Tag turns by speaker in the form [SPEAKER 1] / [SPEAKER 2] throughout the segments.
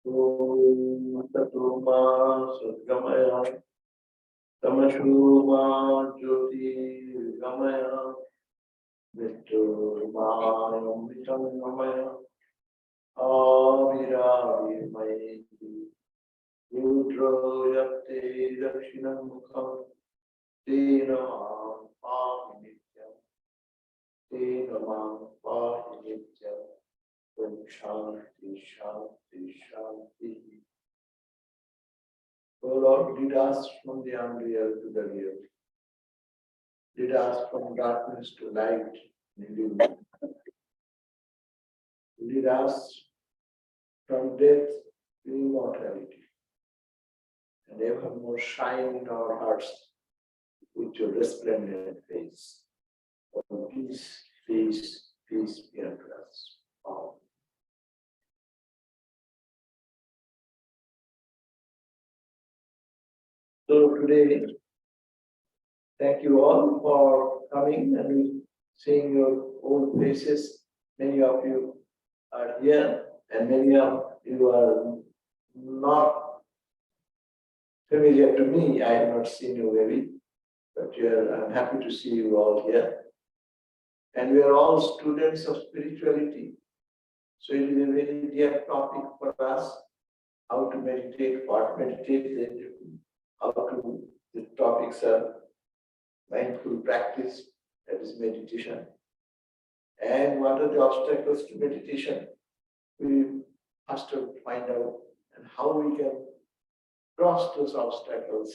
[SPEAKER 1] Om Tatoma Sadgamaya Tamashuma Jyoti Gamaya Viturmayam Vitangamaya Aviravi Maiti Rudro Yakti Dakshinam Mukham Dinam Pahinityam Dinam Pahinityam Om Shanti Shanti Shanti. O Lord, lead us from the unreal to the real. Lead us from darkness to light. Lead us from death to immortality. And evermore shine in our hearts with your resplendent face. Oh, peace, peace, peace be unto us. Amen. So today, thank you all for coming and seeing your old faces. Many of you are here and many of you are not familiar to me. I have not seen you maybe, but I'm happy to see you all here. And we are all students of spirituality. So it is a very dear topic for us, how to meditate, what meditate, how to, the topics are mindful practice, that is meditation. And what are the obstacles to meditation? We have to find out and how we can cross those obstacles.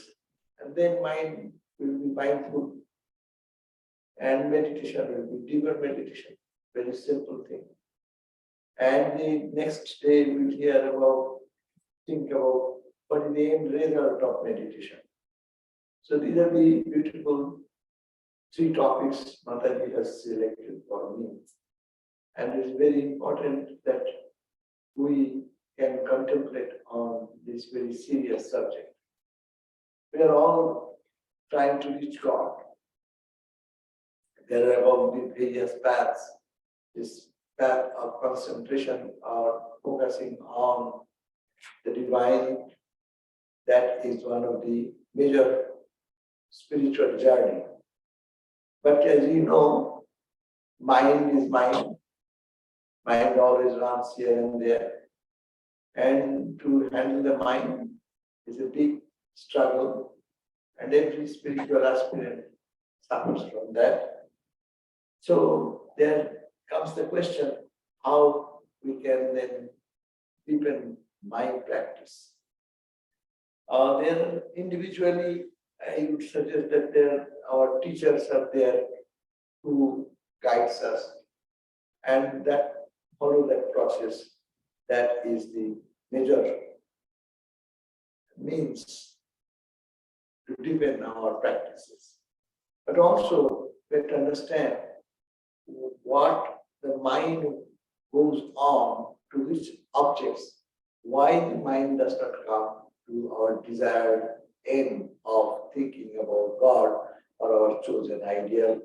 [SPEAKER 1] And then mind will be mindful. And meditation will be deeper meditation, very simple thing. And the next day we'll hear about, think about what is the end result of meditation. So these are the beautiful three topics Mataji has selected for me. And it's very important that we can contemplate on this very serious subject. We are all trying to reach God. There are about the various paths. This path of concentration or focusing on the divine, that is one of the major spiritual journey. But as you know, mind is mind. Mind always runs here and there. And to handle the mind is a big struggle. And every spiritual aspirant suffers from that. So there comes the question, how we can then deepen mind practice. There individually, I would suggest that our teachers are there who guides us, and that follow that process. That is the major means to deepen our practices. But also we have to understand what the mind goes on to which objects, why the mind does not come to our desired aim of thinking about God or our chosen ideal.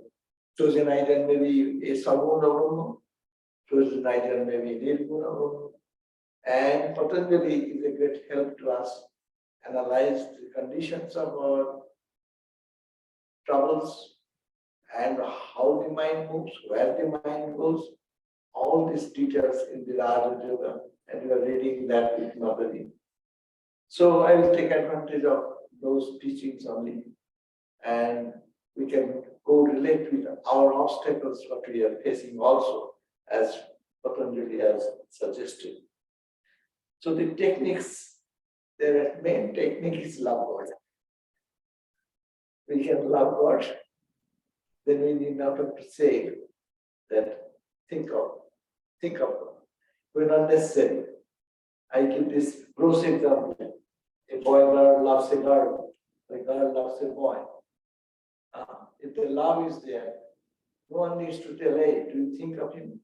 [SPEAKER 1] Chosen ideal may be a Saguna Brahma, chosen ideal may be Nirguna Brahma. And Patanjali is a great help to us analyze the conditions of our troubles and how the mind moves, where the mind goes, all these details in the Raja Yoga, and we are reading that with Mataji. So I will take advantage of those teachings only, and we can go relate with our obstacles, what we are facing also, as Patanjali has suggested. So the techniques, the main technique is love God. We can love God, then we need not to say that think of. When unnecessary. I give this gross example. A boy girl loves a girl, a girl loves a boy. If the love is there, no one needs to tell, hey, do you think of him?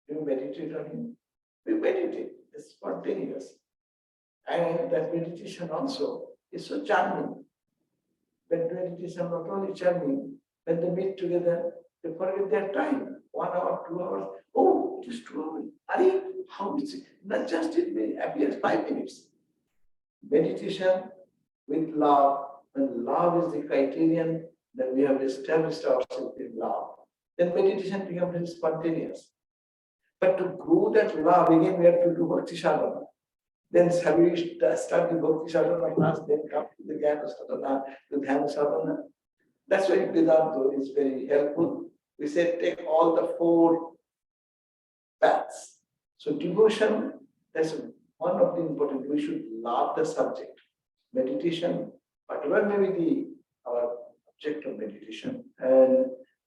[SPEAKER 1] Do you meditate on him? We meditate, it's spontaneous. And that meditation also is so charming. But meditation not only charming, when they meet together, they forget their time. 1 hour, 2 hours. Oh, it is 2 hours. Are how is it? Not just it may appear 5 minutes. Meditation with love, when love is the criterion, then we have established ourselves in love. Then meditation becomes spontaneous. But to grow that love, again we have to do Bhakti Sadhana. Then have we start the Bhakti Sadhana class, then come to the Jnana Sadhana, the Dhyana Sadhana. That's why Vedanta is very helpful. We say take all the 4 paths. So devotion, that's one of the important. We should love the subject. Meditation, whatever may be our object of meditation. And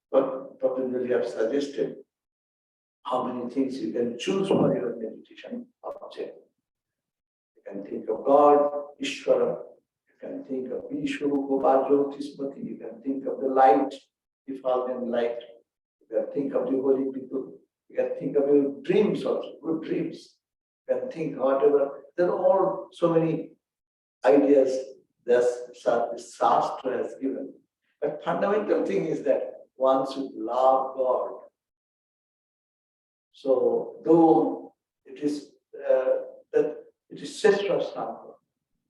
[SPEAKER 1] what Patanjali have suggested, how many things you can choose for your meditation object. You can think of God, Ishvara. You can think of Vishu, Gopajyotismati. You can think of the light, effulgent light. You can think of the holy people. You can think of your dreams also, good dreams. You can think whatever. There are all so many ideas that the Shastra has given. But fundamental thing is that one should love God. So though it is that it is Seshwara Sankha,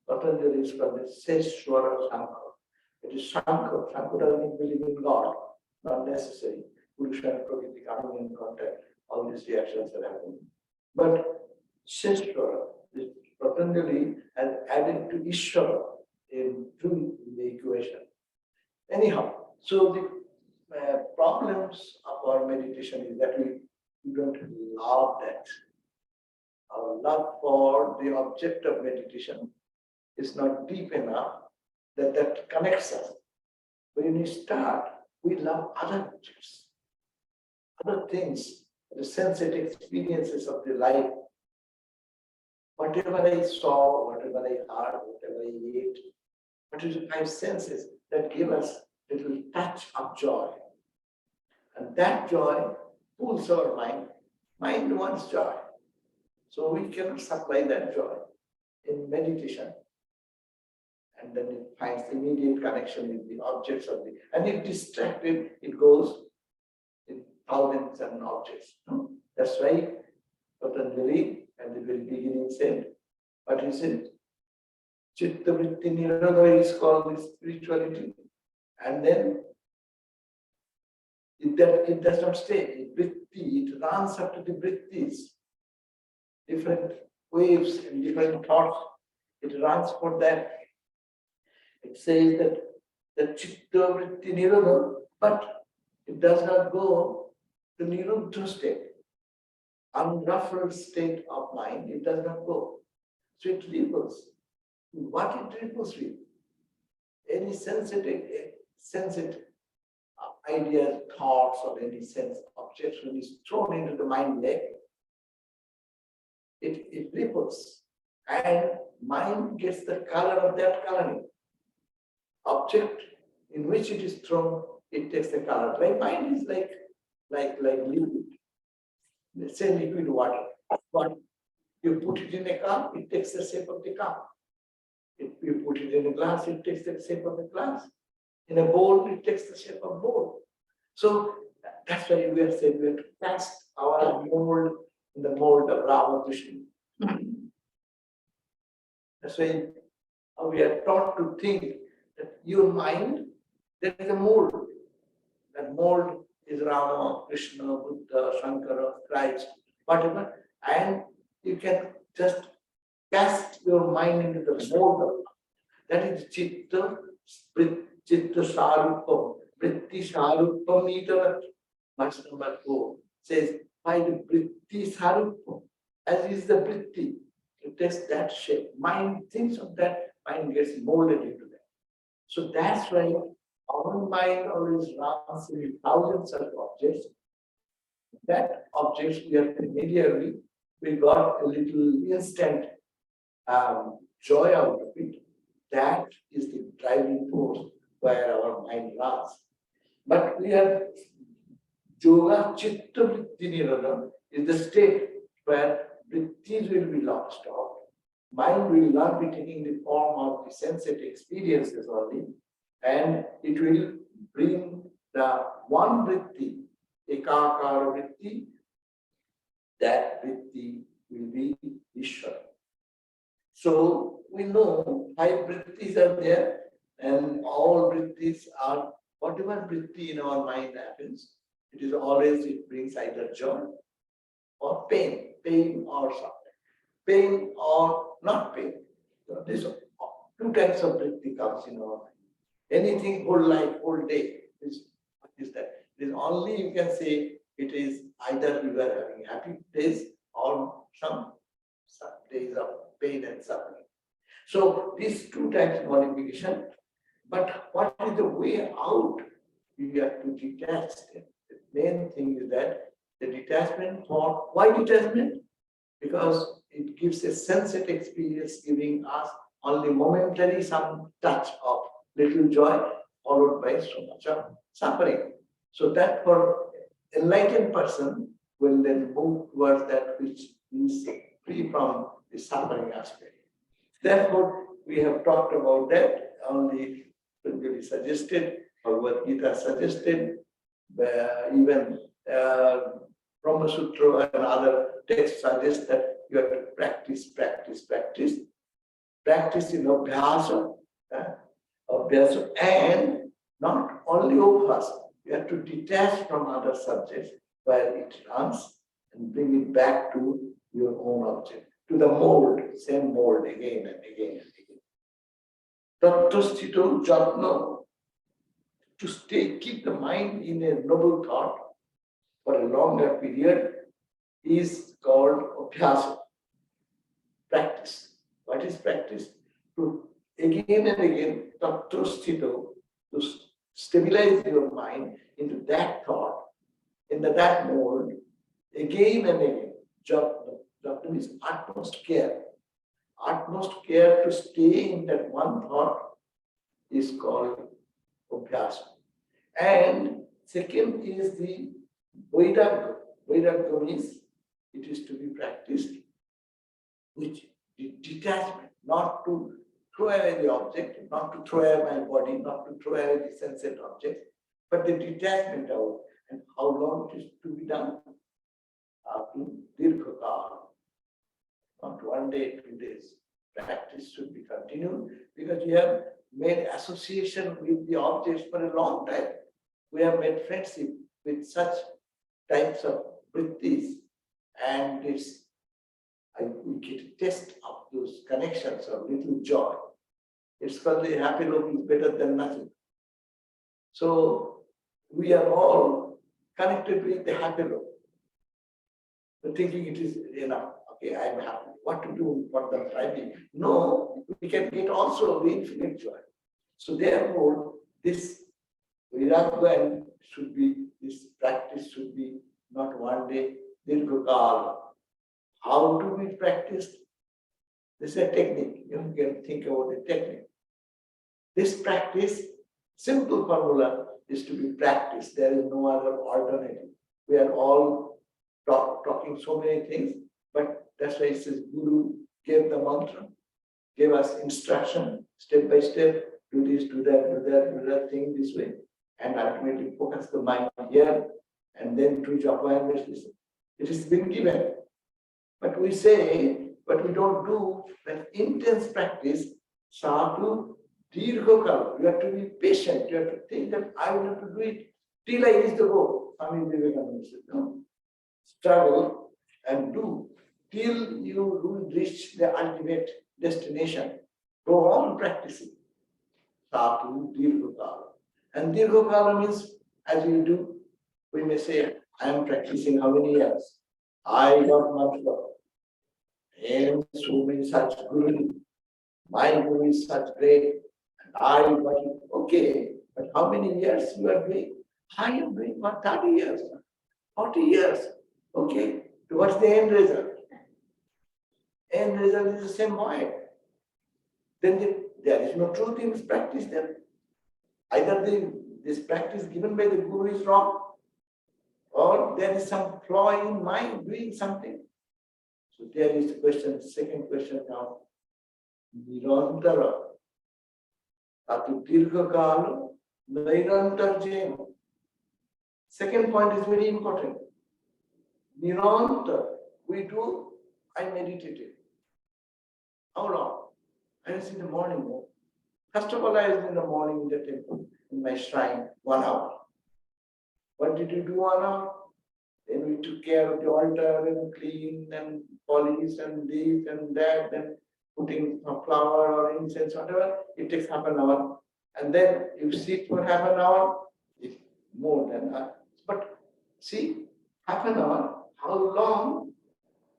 [SPEAKER 1] Patanjali is called the Seshwara Sankha. It is Sankha. Sankha doesn't mean believe in God, not necessary. Purusha and Prakriti coming in contact, all these reactions are happening. But Seshwara, Patanjali has added to Ishvara in the equation. Anyhow, so the problems of our meditation is that we don't love that. Our love for the object of meditation is not deep enough that connects us. When we start, we love other objects, other things, the sensitive experiences of the life. Whatever I saw, whatever I heard, whatever I ate, what is the 5 senses that give us a little touch of joy. And that joy pulls our mind. Mind wants joy. So we cannot supply that joy in meditation. And then it finds immediate connection with the objects of the, and if distracted, it goes in thousands and objects. That's why Patanjali at the very beginning said, what he said, Chitta Vritti Nirodha is called the spirituality. And then it does not stay. It runs up to the vrittis, different waves and different thoughts. It runs for that. It says that the Chitta Vritti Nirodha, but it does not go to Niruddha state. Unruffled state of mind, it does not go. So it ripples. What it ripples with? Any sensitive ideas, thoughts, or any sense objects when is thrown into the mind lake, it ripples. And mind gets the color of that coloring. Object in which it is thrown, it takes the color. Like mind is like liquid. Let's say liquid water. But you put it in a cup, it takes the shape of the cup. If you put it in a glass, it takes the shape of the glass. In a bowl, it takes the shape of bowl. So that's why we are saying we have to cast our mold in the mold of Ramakrishna. That's why we are taught to think that your mind, there is a mold. That mold is Rama, Krishna, Buddha, Shankara, Christ, whatever. And you can just cast your mind into the mold of that is Chitta, Chitta Sarupam, Vritti Sarupam Itavat. Verse number 4 says, by the Vritti Sarupam, as is the Vritti, it takes that shape. Mind thinks of that, mind gets molded into that. So that's why our mind always runs in thousands of objects. That objects we are familiar with, we got a little instant joy out of it. That is the driving force where our mind runs. But we have Yoga Chitta Vritti Nirodha is the state where vrittis will be lost out. Mind will not be taking the form of the sensitive experiences only, and it will bring the one vritti ekakara vritti, that vritti will be Ishvara. So we know 5 vrittis are there, and all vrittis are, whatever vritti in our mind happens, it brings either joy or pain, pain or suffering, pain or not pain. So these are 2 types of vritti comes in our mind. Anything whole life, whole day is that. It is only you can say it is either you are having happy days or some days of pain and suffering. So these 2 types of modification, but what is the way out? You have to detach them. The main thing is that the detachment for, why detachment? Because it gives a sensate experience, giving us only momentary some touch of little joy, followed by so much of suffering. So that for enlightened person will then move towards that which is free from the suffering aspect. Therefore, we have talked about that. Only Patanjali suggested, Bhagavad Gita suggested, even Brahma Sutra and other texts suggest that you have to practice in abhyasa, and not only abhyasa. You have to detach from other subjects while it runs and bring it back to your own object, to the mold, same mold again and again and again. Tattvasthito jatna, to stay, keep the mind in a noble thought for a longer period is called abhyasa, practice. What is practice? To again and again, tattvasthito, to stabilize your mind into that thought, in that mold, again and again. Japa means utmost care. Utmost care to stay in that one thought is called abhyasa. And second is the vairagya. Vairagya means it is to be practiced, which the detachment, not to throw away the object, not to throw away my body, not to throw away the sensate object, but the detachment out. And how long it is to be done? Up to dirghakala. Not 1 day, 2 days. Practice should be continued because you have made association with the objects for a long time. We have made friendship with such types of vrittis, and we get a taste of those connections of little joy. It's called the happy look is better than nothing. So we are all connected with the happy look. Thinking it is enough. Okay, I am happy. What to do for the driving? No, we can get also the infinite joy. So therefore, this Viragya should be, this practice should be not 1 day, dirghakala. How do we practice? This is a technique. You can think about the technique. This practice, simple formula is to be practiced. There is no other alternative. We are all talking so many things, but that's why it says Guru gave the mantra, gave us instruction, step by step, do this, do that, think this way, and ultimately focus the mind here, and then to japa and meditation. It has been given. But we say, but we don't do that intense practice, sadhu dirghakala. You have to be patient. You have to think that I will have to do it till I reach the goal. Swami Sarvadevananda said, no. Struggle and do till you reach the ultimate destination. Go on practicing. Sadhu dirghakala. And dirghakala means, as you do, we may say, I am practicing how many years? I got mantra. And so many such guru. My guru is such great. And I got it. Okay, but how many years you are doing? I am doing for 30 years, 40 years. Okay, what's the end result? End result is the same point. Then there is no truth in this practice then. Either this practice given by the guru is wrong, or there is some flaw in mind doing something. So there is the question, second question now. Nirantara. Atu dirghakala nairantarjena. Second point is very important. Niranta, I meditated. How long? I was in the morning. First of all, I was in the morning in the temple, in my shrine, 1 hour. What did you do 1 hour? Then we took care of the altar and clean and polish and this and that and putting a flower or incense, whatever. It takes half an hour. And then you sit for half an hour, it's more than that. But see, half an hour, how long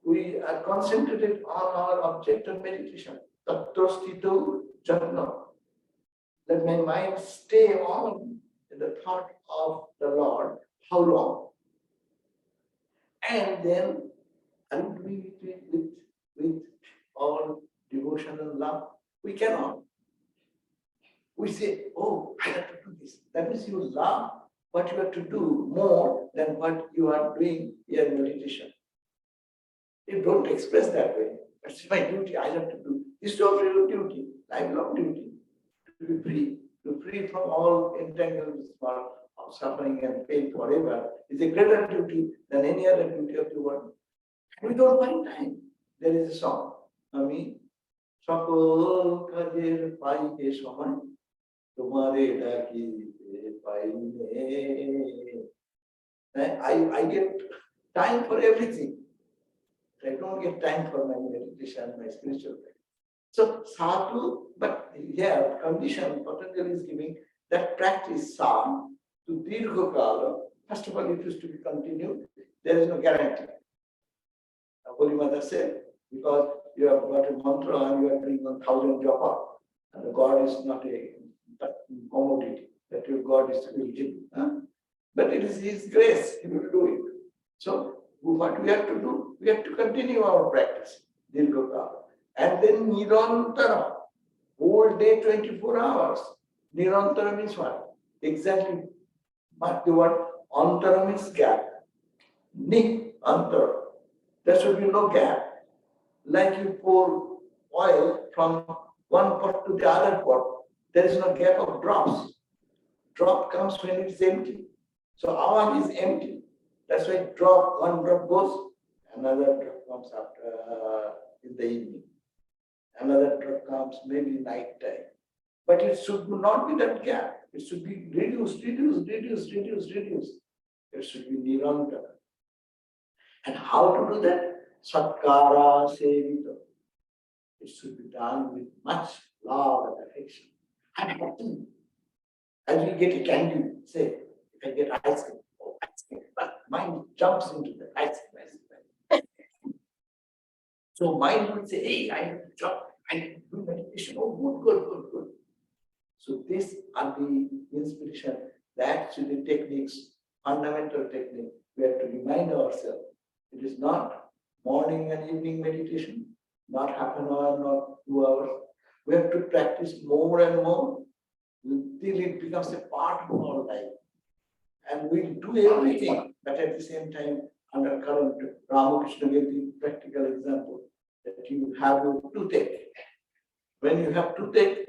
[SPEAKER 1] we are concentrated on our object of meditation. Tattva jatna. Let my mind stay on the thought of the Lord. How long? And then are we doing it with all devotion and love? We cannot. We say, oh, I have to do this. That means you love what you have to do more than what you are doing in meditation. You don't express that way. It's my duty, I have to do. It's not your duty, lifelong duty. To be free from all entanglements of suffering and pain forever is a greater duty than any other duty of the world. We don't find time. There is a song. Sakol kajer paite samay tumhare daki paine. I get time for everything. I don't get time for my meditation, my spiritual life. So sadhu, but here condition Patanjali is giving that practice sa to dirgha kala. First of all, it is to be continued. There is no guarantee. Holy Mother said, because you have got a mantra and you are doing 1,000 japa, and the God is not a commodity, that your God is will give. But it is His grace, He will do it. So what we have to do, we have to continue our practice, dirgha kala. And then nirantara, whole day, 24 hours. Nirantara means what? Exactly. But the word antara means gap. Ni antara. There should be no gap. Like you pour oil from one pot to the other pot, there is no gap of drops. Drop comes when it is empty. So our is empty. That's why one drop goes, another drop comes after in the evening. Another drop comes maybe night time. But it should not be that gap. It should be reduced. It should be nirantara. And how to do that? Satkara sevita. It should be done with much love and affection. I'm happy. As we get a candy, say, if I get ice cream, ice cream, but mind jumps into the ice cream. So mind would say, hey, I have to jump, I need to do meditation. Oh, good. So these are the inspiration. That's the techniques, fundamental technique. We have to remind ourselves. It is not morning and evening meditation, not half an hour, not 2 hours. We have to practice more and more until it becomes a part of our life. And we'll do everything, but at the same time, under current, Ramakrishna gave the practical example that you have your toothache. When you have toothache,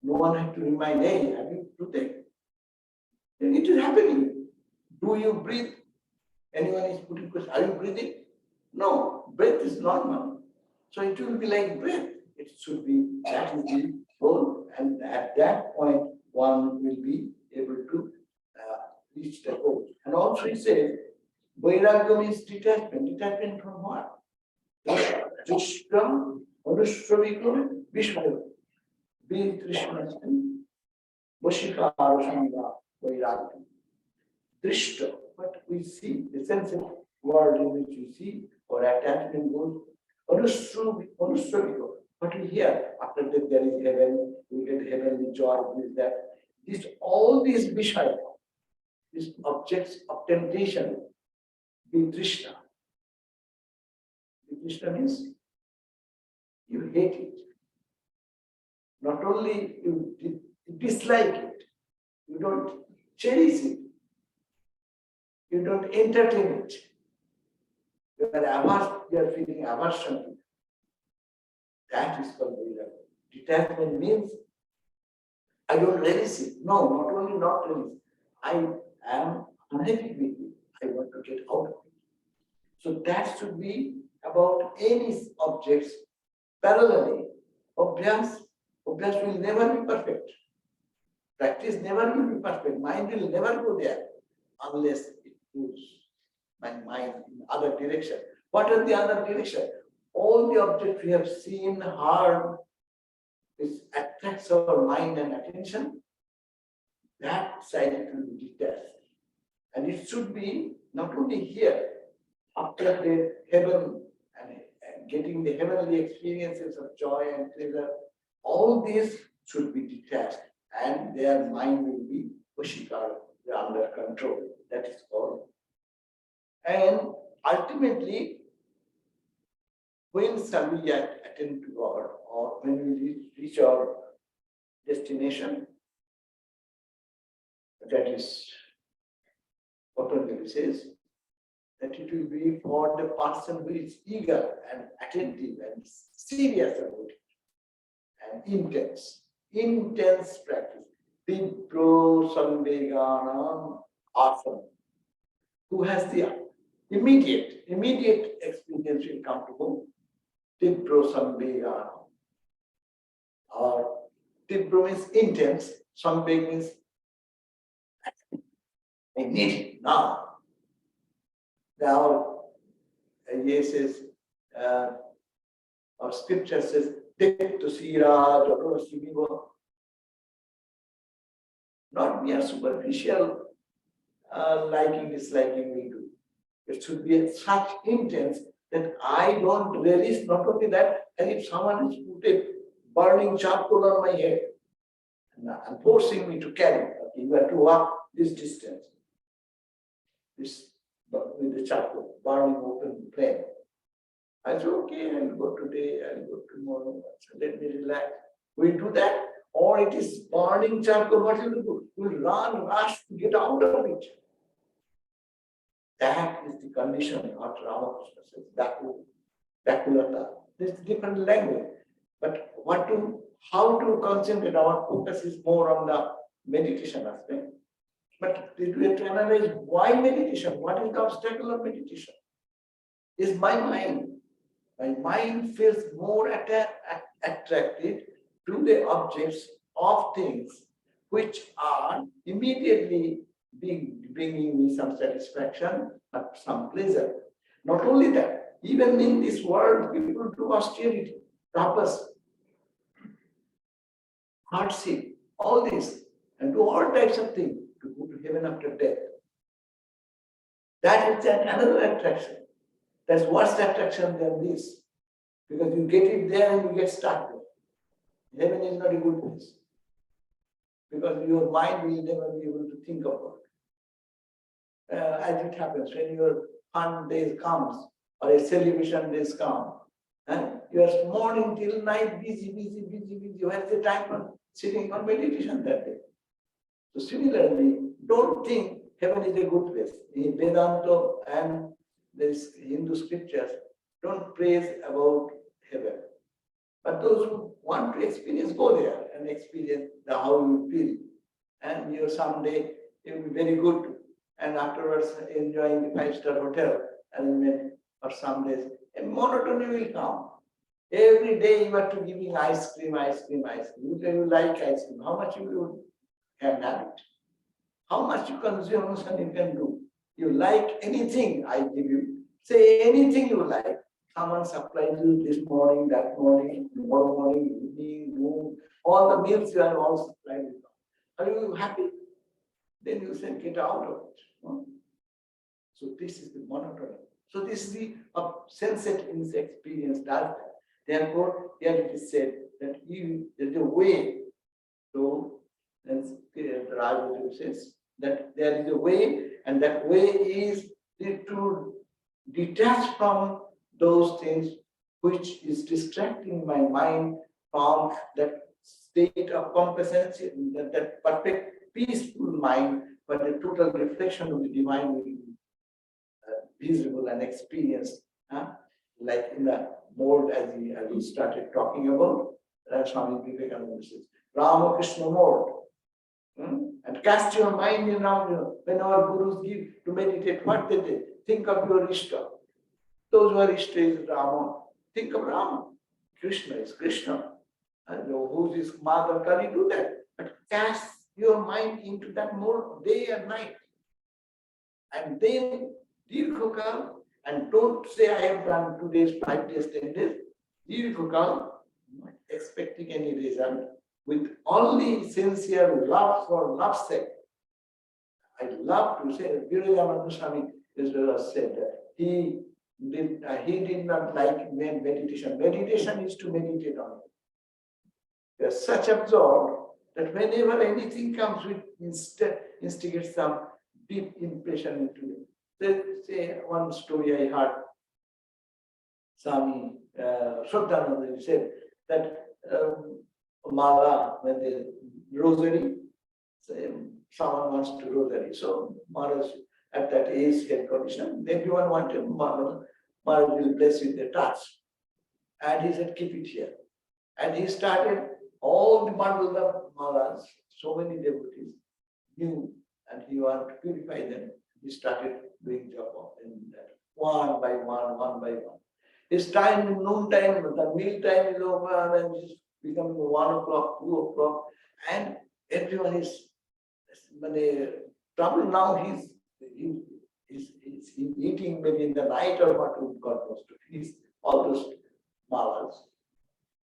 [SPEAKER 1] no one has to remind, hey, have you toothache? It is happening. Do you breathe? Anyone is putting question, are you breathing? No, breath is normal. So it will be like breath. It should be, that is the goal. And at that point, one will be able to reach the goal. And also he said, Vairagya means detachment. Detachment from what? Drishtam, Anusravikam, Vishnu. Be Drishtam, Vashika, Arasanga, Vairagya. Drishta, what we see, the sensitive world in which you see, or attachment goes, Anusravika, what we hear, after that there is heaven, we get heavenly joy, with that. All these Vishaya, these objects of temptation, be Drishta. Drishta means you hate it. Not only you dislike it, you don't cherish it. You don't entertain it. You are averse, you are feeling aversion to it. That is called Vairagya. Detachment means I don't relish it. No, not only not relish. I am unhappy with it. I want to get out of it. So that should be about any objects parallelly. Obvious will never be perfect. Practice never will be perfect. Mind will never go there unless it moves my mind in other direction. What are the other direction? All the objects we have seen, heard, which attracts our mind and attention, that side it will be detached. And it should be not only here, after the heaven and getting the heavenly experiences of joy and pleasure, all these should be detached and their mind will be Vashikara, under control. That is all. And ultimately, when shall we attend to God, or when we reach our destination? That is what Patanjali says, that it will be for the person who is eager and attentive and serious about it and intense practice. Vipro Samveganam Asana, who has the immediate experience will come to whom? Vipro Samveganam. Or Vipro means intense, Samveg means I need it now. Now, says, our scripture says, not mere superficial liking, disliking will do. It should be such intense that I don't relish not only that, and if someone has put a burning charcoal on my head and forcing me to carry it, okay, you have to walk this distance. This with the charcoal, burning open flame. I said, okay, I'll go today, I'll go tomorrow. So let me relax. We do that, or it is burning charcoal, what will you do? We'll run, rush to get out of it. That is the condition what Ramakrishna says, Dakulata. There's different language. But how to concentrate, our focus is more on the meditation aspect. But we have to analyze why meditation? What is the obstacle of meditation? Is my mind. My mind feels more attracted to the objects of things which are immediately bringing me some satisfaction, some pleasure. Not only that, even in this world, people do austerity, tapas, hardship, all this, and do all types of things to go to heaven after death. That is another attraction. That's worse attraction than this. Because you get it there and you get stuck there. Heaven is not a good place. Because your mind will never be able to think about it. As it happens, when your fun days comes, or a celebration days come, and you are morning till night busy. Where's the time for sitting on meditation that day? So similarly, don't think heaven is a good place. In Vedanta and this Hindu scriptures don't praise about heaven. But those who want to experience, go there and experience how you feel. And you someday it will be very good. And afterwards enjoying the 5-star hotel and for some days, a monotony will come. Every day you are to giving ice cream. You like ice cream. How much you can have it? How much you consume and you can do. You like anything, I give you. Say anything you like. Someone supplies you this morning, that morning, tomorrow morning, evening, noon. All the meals you are all supplied with. Are you happy? Then you say, get out of it. No? So this is the monotony. So this is the sensate in this experience does that. Therefore, here it is said that there is a way to, and Rajguru says that there is a way, and that way is to detach from those things which is distracting my mind from that state of complacency, that perfect peaceful mind, but the total reflection of the divine will be visible and experienced, like in the mode as we started talking about. Swami Vivekananda says, Ramakrishna mode. And cast your mind around you. When our gurus give to meditate, what they did? Think of your Ishta. Those who are Ishta is Rama. Think of Rama. Krishna is Krishna. And who is mother? Can you do that? But cast your mind into that mode day and night. And then Dirghakal, and don't say I have done 2 days, 5 days, 10 days. Dirghakal, not expecting any result, with only sincere love for love's sake. I love to say that Virajananda Swami Israel said that he did not like meditation. Meditation is to meditate on it. They are such absorbed that whenever anything comes with instigates some deep impression into it. Say one story I heard, Swami Sarvadevananda said that Mala, when the rosary, someone wants to rosary. So Maharaj, at that age, health condition, everyone wanted Maharaj will bless with the touch. And he said, keep it here. And he started all the bundles of Maharaj, so many devotees knew, and he wanted to purify them. He started doing japa in that, one by one, one by one. His time, noon time, the meal time is over, and it's becoming 1 o'clock, 2 o'clock, and everyone is trouble now. He's eating maybe in the night or what God knows to finish all those malas.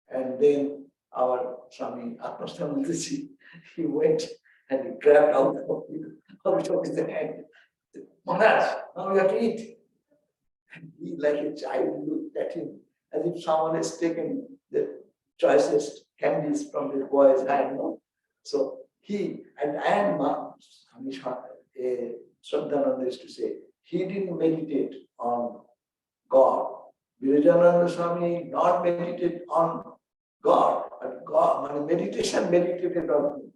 [SPEAKER 1] And then our Swami Atmastanandaji, he went and he grabbed out of his hand. Maharaj, now you have to eat. And he, like a child, looked at him as if someone has taken the choicest candies from the boy's hand. No? So he, and Swami Sarvadevananda used to say, he didn't meditate on God. Virajananda Swami not meditate on God, but God, meditation meditated on him.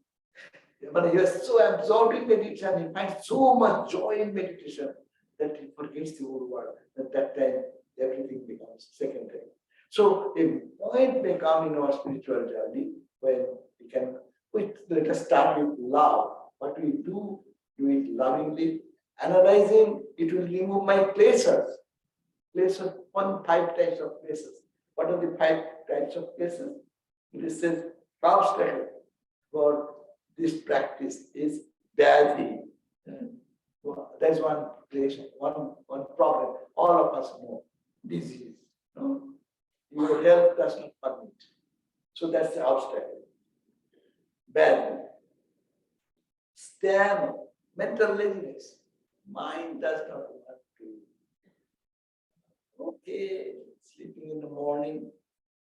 [SPEAKER 1] But he was so absorbed in meditation, he finds so much joy in meditation that he forgets the whole world. At that time, everything becomes secondary. So a point may come in our spiritual journey when we can, let us start with love. What we do it lovingly. Analyzing, it will remove my pleasures. Pleasures, 5 types of pleasures. What are the 5 types of pleasures? It says, obstacle for this practice is Vyadhi. That's one place, one problem. All of us know. Disease. No? Your health does not permit. So that's the obstacle. Vyadhi. Stamina, mental laziness. Mind does not want to. Okay, sleeping in the morning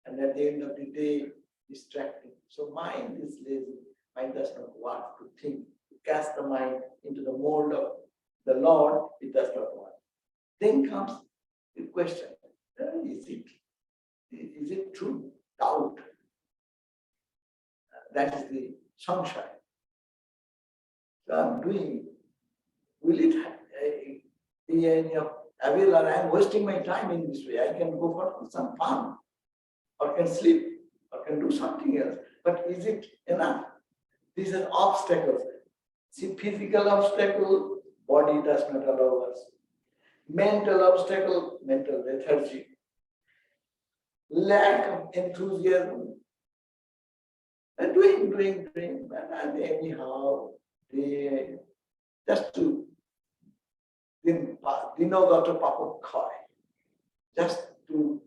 [SPEAKER 1] and at the end of the day, distracting. So mind is lazy. Mind does not want to think, to cast the mind into the mold of the Lord, it does not want. Then comes the question, is it true? Doubt. That is the sunshine. So I'm doing, will it be any of avail, or I'm wasting my time in this way? I can go for some fun, or can sleep, or can do something else. But is it enough? These are obstacles. See, physical obstacle, body does not allow us. Mental obstacle, mental lethargy. Lack of enthusiasm. And doing, and anyhow, just to dinogata papakhai, just to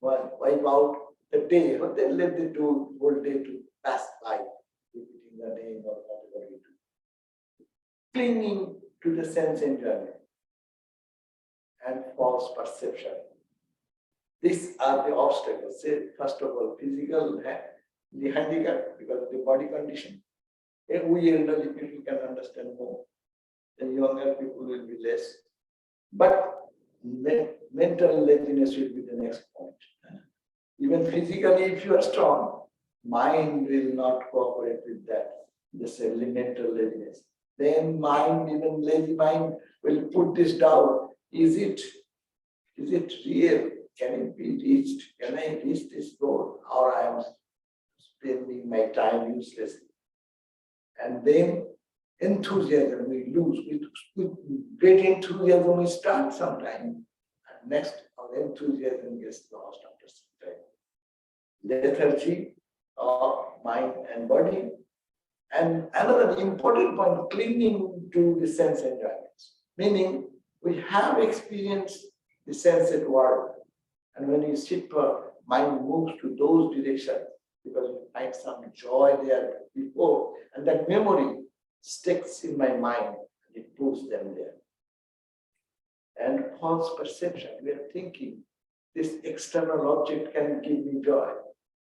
[SPEAKER 1] wipe out the day, but then let the whole day to pass by, repeating the name or whatever you do. Clinging to the sense enjoyment and false perception. These are the obstacles. Say, first of all, physical, the handicap because of the body condition. If we elderly people can understand more, then younger people will be less. But mental laziness will be the next point. Even physically, if you are strong, mind will not cooperate with that. This mental laziness. Then mind, even lazy mind, will put this down. Is it real? Can it be reached? Can I reach this goal? Or I am spending my time uselessly? And then enthusiasm we lose. With great enthusiasm we start sometime, and next our enthusiasm gets lost after some time. Lethargy of mind and body. And another important point, clinging to the sense enjoyments. Meaning, we have experienced the sensate world. And when you sit for, mind moves to those directions because you find some joy there before. And that memory sticks in my mind and it pulls them there. And false perception, we are thinking this external object can give me joy.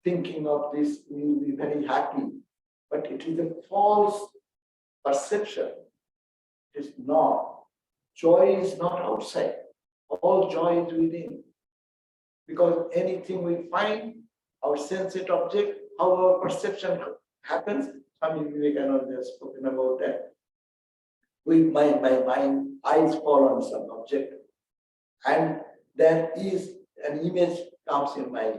[SPEAKER 1] Thinking of this, we will be very happy. But it is a false perception. It is not. Joy is not outside. All joy is within. Because anything we find, our sensate object, how our perception happens, Swami Vivekananda has spoken about that. My mind, eyes fall on some object, and there is an image comes in my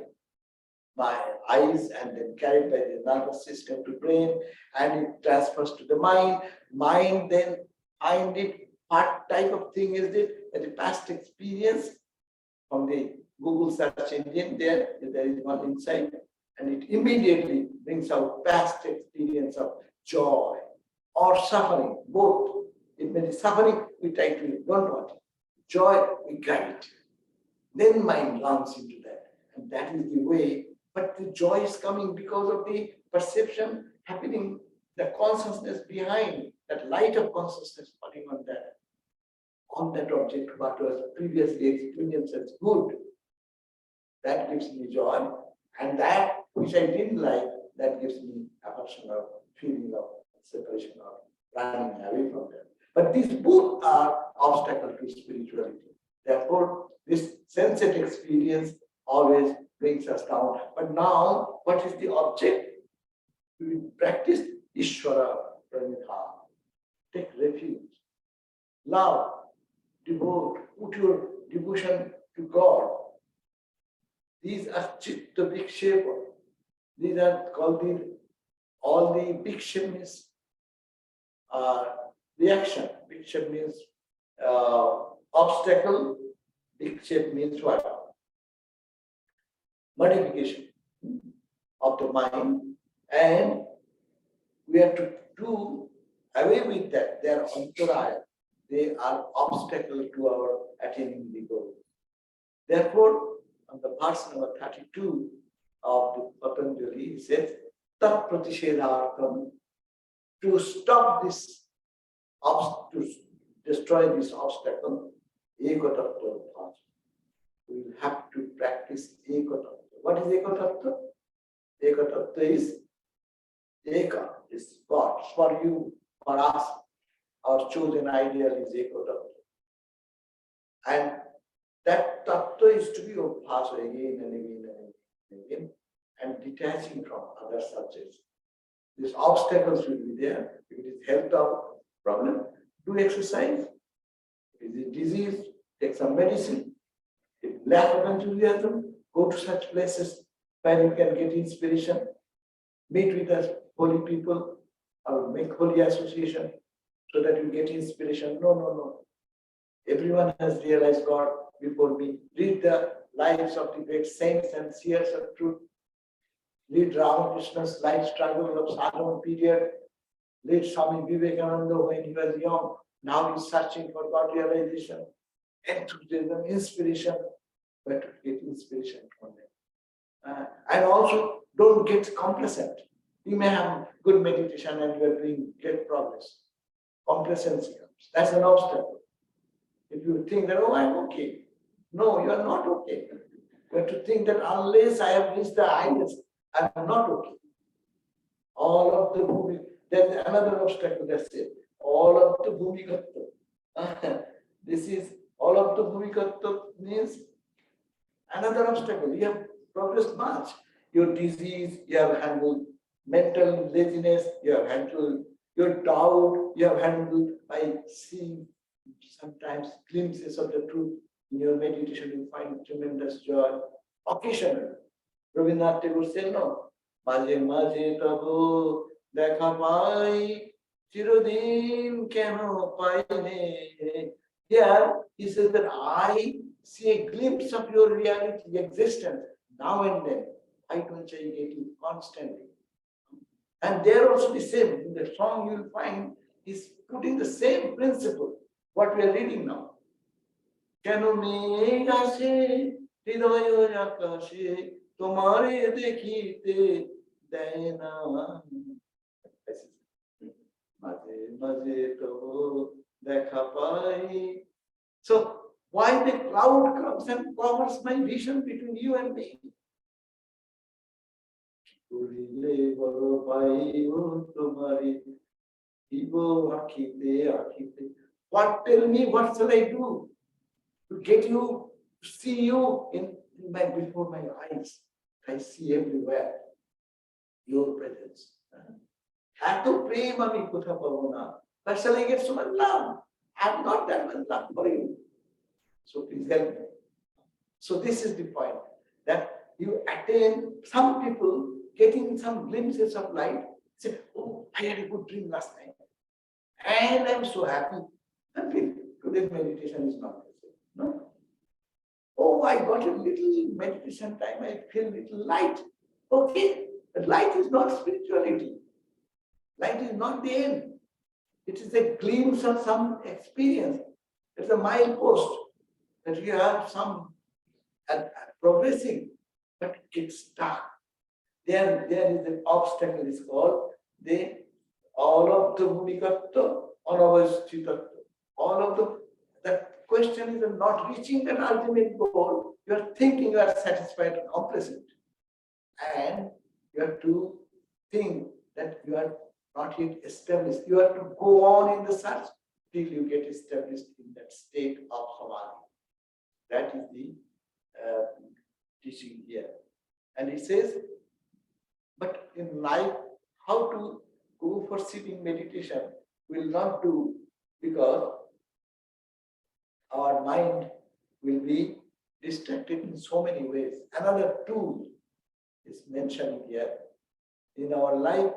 [SPEAKER 1] eyes and then carried by the nervous system to brain, and it transfers to the mind. Mind then find it, what type of thing is it? The past experience from the Google search engine, there is one inside, and it immediately brings out past experience of joy or suffering, both. It may be suffering, we try to don't want it. Joy, we grab it. Then mind runs into that. And that is the way. But the joy is coming because of the perception happening, the consciousness behind, that light of consciousness falling on that object, what was previously experienced as good. That gives me joy. And that which I didn't like, that gives me aversion or feeling of separation or running away from them. But these both are obstacles to spirituality. Therefore, this sensate experience always brings us down. But now, what is the object? We practice Ishvara Pranidhana. Take refuge. Love, devote, put your devotion to God. These are Chitta Vikshepa. These are called all the Vikshepa means reaction. Vikshepa means obstacle. Vikshepa means what? Modification of the mind, and we have to do away with that. They are antaraya. They are obstacle to our attaining the goal. Therefore, on the verse number 32 of the Patanjali, he says, Tat Pratishedhartham, to stop this, to destroy this obstacle, Ekotattva Bhaj. We will have to practice Ekotattva. What is Ekotattva? Ekotattva is Eka, is God. For you, for us, our chosen ideal is Ekotattva. And that tattva is to be obhasa again and again and again, and detaching from other subjects. These obstacles will be there. If it is health problem, do exercise. If it is disease, take some medicine. If lack of enthusiasm, go to such places where you can get inspiration. Meet with us, holy people, or make holy association so that you get inspiration. No. Everyone has realized God before me. Read the lives of the great saints and seers of truth. Read Ramakrishna's life struggle of Sadhana period. Read Swami Vivekananda when he was young. Now he's searching for God realization, enthusiasm, inspiration. But to get inspiration from them. And also, don't get complacent. You may have good meditation and you are doing great progress. Complacency comes. That's an obstacle. If you think that, oh, I'm okay. No, you are not okay. You have to think that unless I have reached the highest, I'm not okay. All of the bhumi, there's another obstacle, that's it. All of the bhumikattva. This is, all of the bhumikattva means another obstacle. You have progressed much. Your disease, you have handled. Mental laziness, you have handled. Your doubt, you have handled by seeing sometimes glimpses of the truth. In your meditation, you find tremendous joy. Occasionally, Rabindranath Tagore said, no, maje maje tabo dekha pai, chirodin keno paine. Here he says that I see a glimpse of your reality, existence, now and then. Why don't I get it constantly? And there also the same. In the song you will find is putting the same principle, what we are reading now. কেন মেঘ আসে হৃদয় আকাশে তোমারে দেখিতে দেয় না মাঝে মাঝে তো দেখা পাই. So why the cloud comes and covers my vision between you and me? করিলে বড় পাইব তোমারে দিব আখিতে আখিতে. What, tell me, what shall I do to get you, to see you in my, before my eyes? I see everywhere your presence. এত প্রেম আমি কোথাও পাবো না. But shall I get so much love? I have not that much love for you. So please help me. So this is the point, that you attain, some people getting some glimpses of light, say, oh, I had a good dream last night. And I'm so happy. And today's meditation is not the same. No. Oh, I got a little meditation time, I feel a little light. Okay, but light is not spirituality. Light is not the end. It is a glimpse of some experience. It's a milepost that you have some progressing, but it's stuck. There is an obstacle, is called the all of the Mudikatta, all of the, that question is not reaching that ultimate goal. You are thinking you are satisfied and complacent. And you have to think that you are not yet established. You have to go on in the search till you get established in that state of samadhi. That is the teaching here. And it says, but in life, how to go for sitting meditation will not do, because our mind will be distracted in so many ways. Another tool is mentioned here. In our life,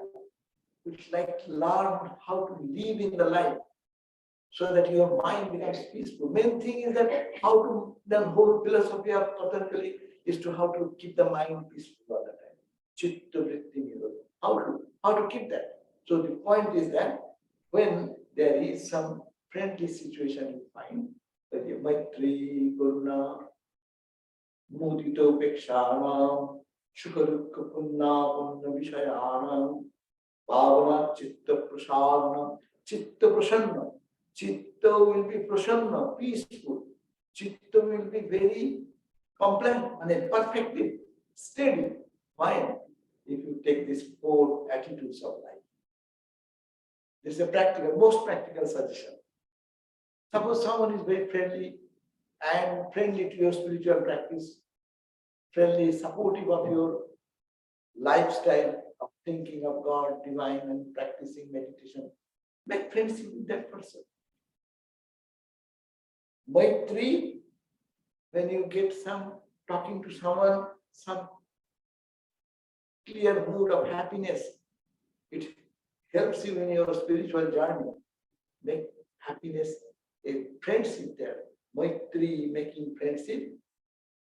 [SPEAKER 1] we should like to learn how to live in the life so that your mind becomes peaceful. Main thing is that how to, the whole philosophy of Patanjali is to how to keep the mind peaceful all the time. Chitta vritti nirodha. How to keep that. So the point is that when there is some friendly situation you find, that you maitri, karuna, mudita upekshanam, shukadukka punna punna vishayanam, bhavana chitta prasanna. Chitta prasanna. Chitta will be prasanna, peaceful. Chitta will be very compliant and perfectly steady. Why? If you take these 4 attitudes of life. This is a practical, most practical suggestion. Suppose someone is very friendly and friendly to your spiritual practice, friendly, supportive of your lifestyle of thinking of God, divine, and practicing meditation. Make friendship with that person. Maitri, when you get some talking to someone, some clear mood of happiness, it helps you in your spiritual journey. Make happiness a friendship there. Maitri, making friendship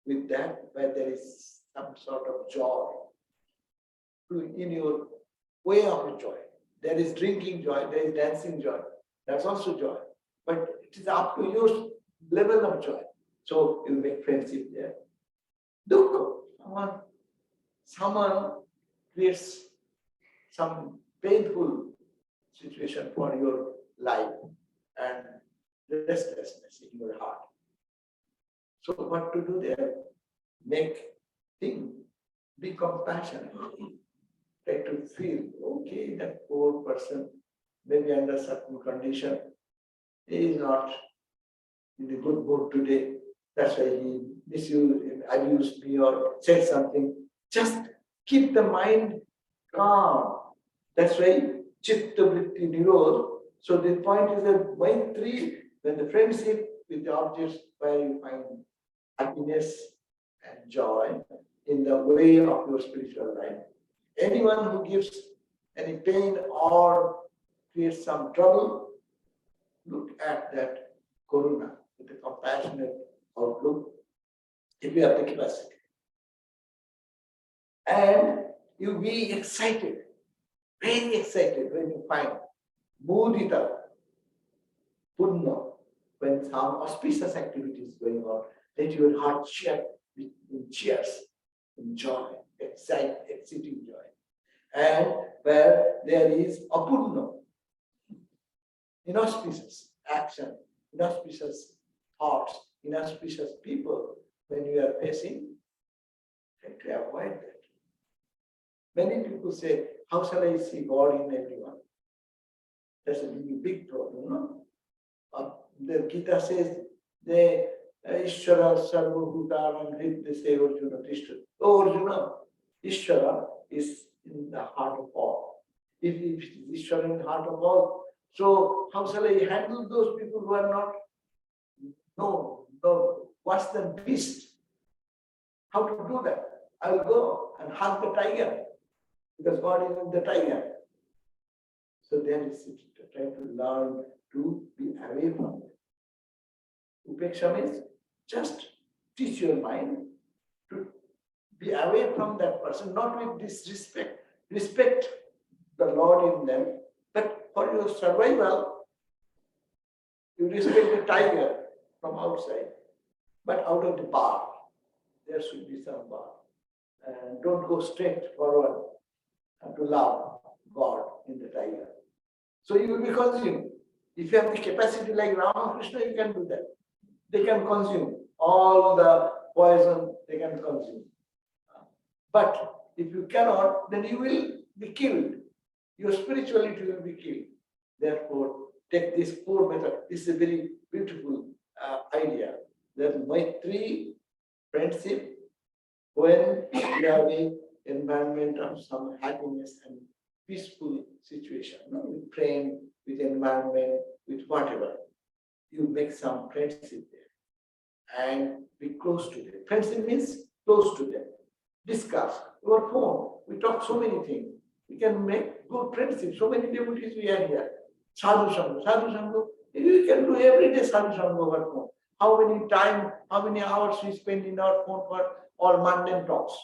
[SPEAKER 1] with that, where there is some sort of joy in your way of joy. There is drinking joy, there is dancing joy. That's also joy. But it is up to your level of joy. So you make friendship there. Dukkha, someone creates some painful situation for your life and restlessness in your heart. So what to do there? Make think, be compassionate. Try to feel, okay, that poor person, maybe under certain condition, he is not in a good mood today. That's why he misused, abused me or said something. Just keep the mind calm. That's why chitta vritti nirodha. So the point is that maitri, when the friendship with the objects where you find happiness and joy in the way of your spiritual life. Anyone who gives any pain or creates some trouble, look at that Karuna with a compassionate outlook if you have the capacity. And you be excited, very excited when you find mudita, punna, when some auspicious activity is going on, let your heart cheer in cheers, in joy, exceeding joy. And where there is apurna, inauspicious action, inauspicious thoughts, inauspicious people, when you are facing, try to avoid that. Many people say, how shall I see God in everyone? That's a big problem, no? The Gita says, the Ishvara Sarvabhutanam Hridya Arjuna Tishta. Oh Arjuna, Ishvara is in the heart of all. If it is Ishvara in the heart of all, so how shall I handle those people who are not? No, worse than beast. How to do that? I will go and hug the tiger, because God is in the tiger. So there is trying to learn to be away from it. Upeksha means just teach your mind to be away from that person, not with disrespect. Respect the Lord in them, but for your survival, you respect the tiger from outside, but out of the bar, there should be some bar. And don't go straight forward to love God in the tiger. So you will be consumed. If you have the capacity like Ramakrishna, you can do that. They can consume all the poison, they can consume. But if you cannot, then you will be killed. Your spirituality will be killed. Therefore, take this 4 method. This is a very beautiful idea. That Maitri, friendship, when you have an environment of some happiness and peaceful situation, with friend, with environment, with whatever, you make some friendship there and be close to them. Friendship means close to them. Discuss. Your phone, we talk so many things. We can make good friendship. So many devotees we are here. Sadhu Sangha. You can do every day Sadhu Sangha over phone. How many hours we spend in our phone for all mundane talks?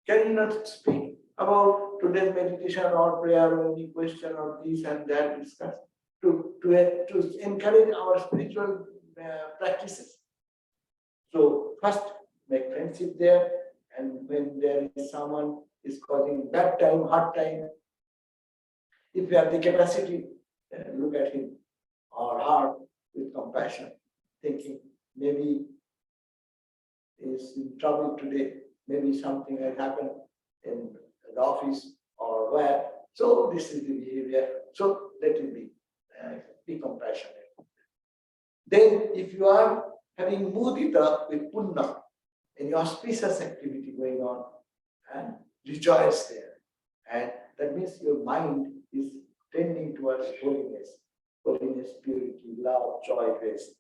[SPEAKER 1] Can you not speak about today's meditation or prayer or any question or this and that discuss to encourage our spiritual practices? So first make friendship there, and when there is someone is causing bad time, hard time, if you have the capacity, look at him or her with compassion, thinking maybe he is in trouble today, maybe something has happened in the office or where. So this is the behavior. So let it be compassionate. Then if you are having mudita with punna, any auspicious activity going on, and rejoice there. And that means your mind is tending towards holiness, purity, love, joy, grace.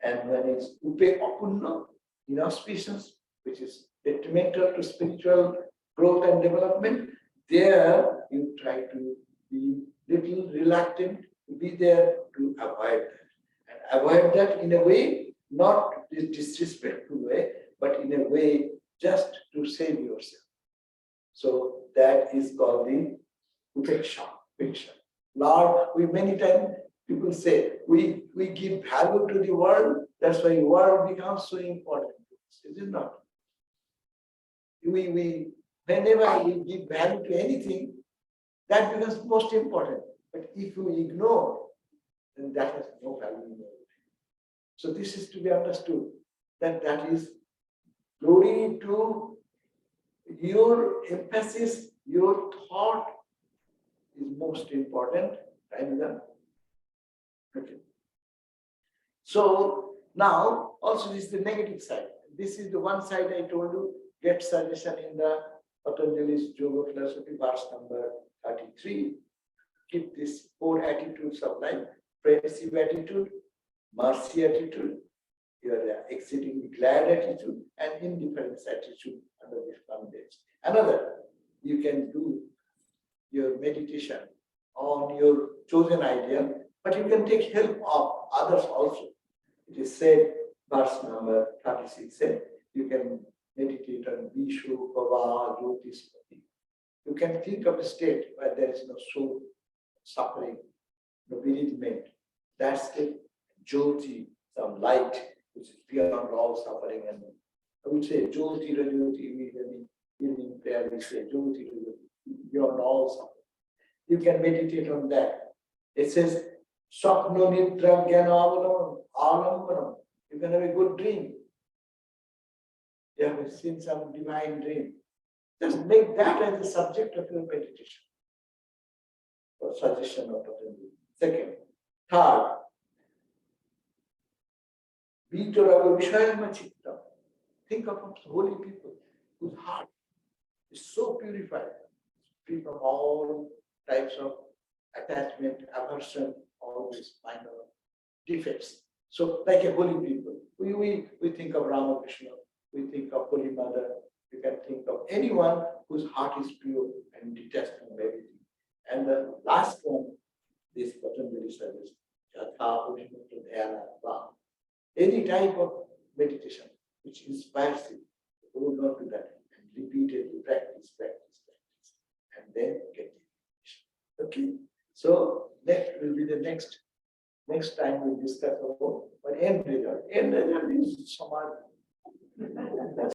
[SPEAKER 1] And when it's upe apunna, inauspicious, which is detrimental to spiritual growth and development, there you try to be little reluctant to be there to avoid that. And avoid that in a way, not in disrespectful way, but in a way just to save yourself. So that is called the upeksha. Lord, we many times people say we give value to the world, that's why the world becomes so important to us. Is it not? Whenever we give value to anything, that becomes most important. But if you ignore, then that has no value in your life. So this is to be understood, that is glory to your emphasis, your thought is most important. Okay. So now also this is the negative side. This is the one side I told you, get suggestion in the Patanjali's Yoga Philosophy, verse number 33. Keep these 4 attitudes of life: friendship attitude, mercy attitude, your exceedingly glad attitude, and indifference attitude under this foundation. Another, you can do your meditation on your chosen idea, but you can take help of others also. It is said, verse number 36 said, you can meditate on Vishu, Bhava, Jyotispati. You can think of a state where there is no soul, suffering, no bereavement. That's the Jyoti, some light, which is beyond all suffering. And I would say Jyoti Rajyoti, immediately evening prayer, we say Jyoti Rajyoti, beyond all suffering. You can meditate on that. It says, Swapno Nidra Jnana Alampanam. You can have a good dream. You have seen some divine dream. Just make that as the subject of your meditation. For suggestion of Patanjali. Second. Third. Vitarava Vishayama Chitta. Think of holy people whose heart is so purified, free from all types of attachment, aversion, all these minor defects. So, like a holy people, we think of Ramakrishna, we think of Holy Mother, you can think of anyone whose heart is pure and detached from everything. And the last one, this Patanjali suggests, Yatha Ushmatu Dhyana Bhava. Any type of meditation which inspires you, hold on to that and repeatedly practice, and then get it. Okay. So that will be the next time we discuss about what end result. End result is samadhi.